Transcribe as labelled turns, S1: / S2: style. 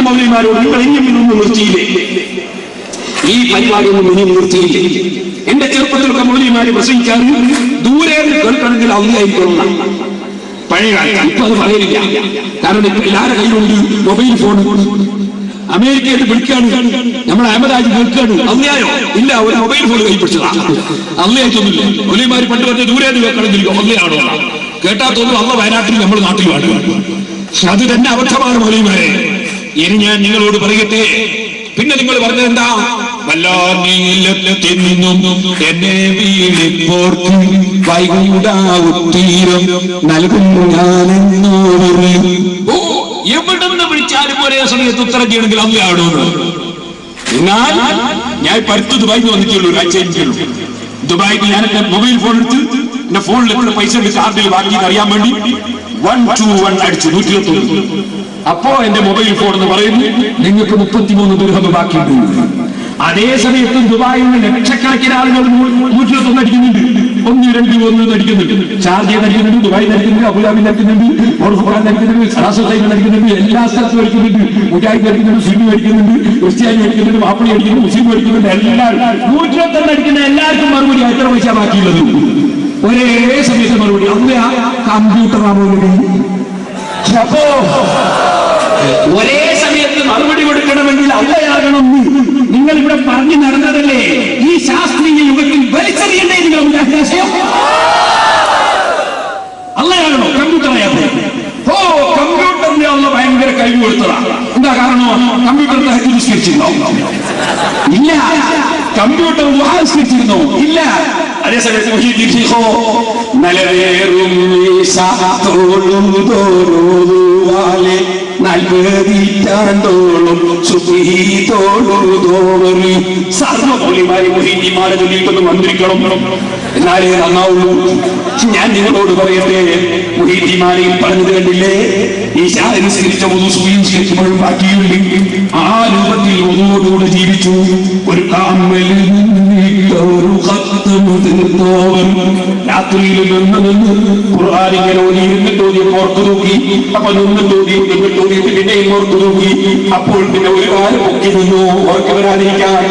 S1: മൗലവിമാരോട് നിങ്ങൾ ഇനിയും ഇതൊന്നും നിർത്തിയില്ലേ, ഈ പരിപാടിയൊന്നും ഇനിയും നിർത്തിയില്ലേ? എന്റെ ചെറുപ്പത്തിലൊക്കെ മൗലവിമാരെ പ്രസംഗിക്കാറ് ദൂരെ കേൾക്കണമെങ്കിൽ ഔലിയായിരിക്കണം പഴയ കാലത്ത്. ഇപ്പൊ അത് പറയില്ല. കാരണം ഇപ്പൊ എല്ലാവരുടെ കയ്യിലുണ്ട് മൊബൈൽ ഫോൺ. അമേരിക്കയിൽ വിളിക്കാണ്, നമ്മളെ അഹമ്മദാജി കേൾക്കാണ്. അള്ളയായോ ഇല്ല, ഒരു മൊബൈൽ ഫോൺ കൈപ്പിടിച്ചതാ. അള്ളയായിട്ടൊന്നുമില്ല. മൗലവിമാര് പണ്ട് പറഞ്ഞ ദൂരെ കേൾക്കണമെങ്കിൽ അള്ളയാണോ കേട്ടാ തോന്നുന്നു അള്ള വയനാട്ടിൽ നമ്മൾ നാട്ടിലുമാണ്. അത് തന്നെ അബദ്ധമാണ് മൗലവിമാരെ. ഇനി ഞാൻ നിങ്ങളോട് പറയട്ടെ, പിന്നെ നിങ്ങൾ പറഞ്ഞത് എന്താ? വല്ലാത്തിന്നും എന്നെ വീളിപ്പോർക്ക് വൈകുണ്ടാവുത്തീരം നൽകും ഞാനെന്നോ. ഓ, എവിടെന്ന് വിളിച്ചാലും ഒരേ സമയത്ത് ഉത്തരം ചെയ്യണമെങ്കിൽ അള്ളയാണോ? എന്നാൽ ഞാൻ പരുത്ത് ദുബായിന്ന് വന്നിട്ടുള്ളൂ, ഒരാഴ്ചയുള്ളൂ. ദുബായിക്ക് ഞാൻ എന്റെ മൊബൈൽ ഫോൺ എടുത്ത് എന്റെ ഫോണിൽ എത്ര പൈസ ഉണ്ട് കാർഡിൽ ബാക്കി അറിയാൻ വേണ്ടി 121 അടിച്ചു 129. അപ്പോ എന്റെ മൊബൈൽ ഫോൺ എന്ന് പറയുന്നു നിങ്ങൾക്ക് 33 ദിർഹം ബാക്കിയുണ്ട്. അതേ സമയത്ത് ദുബായിൽ നിന്ന് ലക്ഷക്കണക്കിന് ആളുകൾ 121 അടിക്കുന്നുണ്ട്, 1, 2, 1 അടിക്കുന്നുണ്ട്. ഷാർജയിൽ അടിക്കുന്നുണ്ട്, ദുബായിൽ അടിക്കുന്നുണ്ട്, അബുദാബിയിൽ അടിക്കുന്നുണ്ട്, ഓർഫുഖാൻ അടിക്കുന്നുണ്ട്, സറാസത്തൈൻ അടിക്കുന്നുണ്ട്, എല്ലാ സ്ഥലത്തും അടിക്കുന്നുണ്ട്. മുജാഹിദ് അടിക്കുന്നുണ്ട്, സുന്നി അടിക്കുന്നുണ്ട്, ക്രിസ്ത്യാനി അടിക്കുന്നുണ്ട്, മാപ്പിളി അടിക്കുന്നുണ്ട്, മുസ്ലിം അടിക്കുന്നുണ്ട്. എല്ലാവരും 121 അടിക്കുന്ന എല്ലാവർക്കും മറുപടി എത്ര പൈസ ബാക്കിയുള്ളത്? ഒരേ സമയത്ത് മറുപടി അല്ല കമ്പ്യൂട്ടറാണോ? അപ്പോ ഒരേ സമയത്ത് മറുപടി കൊടുക്കണമെങ്കിൽ അല്ലയാകണം. നിങ്ങൾ ഇവിടെ പറഞ്ഞു നടന്നതല്ലേ ഈ ശാസ്ത്രീയ യുഗത്തിൽ വലിച്ചെറിയണ്ടേ നിങ്ങളുടെ ആശയം? അല്ലയാകണോ കമ്പ്യൂട്ടറായാലും? ഓ, കമ്പ്യൂട്ടറിന്റെ അള്ള ഭയങ്കര കഴിവ് കൊടുത്തതാണ്. എന്താ കാരണം? കമ്പ്യൂട്ടറിന്റെ ഹജ്ജ് നിസ്കരിച്ചിരുന്നോ? ഇല്ല. കമ്പ്യൂട്ടർ നിസ്കരിച്ചിരുന്നോ? ഇല്ല. അതേസമയത്ത് നലവേറും നൽപതിറ്റാണ്ടോളം സർവ്വമൗലിമാരെ മുഹീദ്ദീന്മാരെ ചൊല്ലിയിട്ടൊന്ന് മന്ത്രിക്കണം, എന്നാലേ നന്നാവുള്ളൂ. ഞാൻ നിങ്ങളോട് പറയട്ടെ, മുഹീദ്ദീന്മാരെയും പറഞ്ഞത് കണ്ടില്ലേ? ഈ നിസ്കരിച്ച നിസ്കരിക്കുമ്പോഴും ബാക്കിയുണ്ട്. ആ രൂപത്തിൽ ഒന്നോടുകൂടെ ജീവിച്ചു. ഒരു കാമലിൽ രാത്രിയിൽ നിന്ന് ഖുർആനിങ്ങനെ ഓതിയിരുന്നിട്ട് ഓർത്തു നോക്കി. അപ്പൊ നിന്നിട്ട് ഓതിയിട്ട് പിന്നെയും ഓർത്തു നോക്കി. അപ്പോൾ പിന്നെ ഒരു കാലം പൊക്കി നിന്നു ഓർക്ക് വരാതിരിക്കാൻ.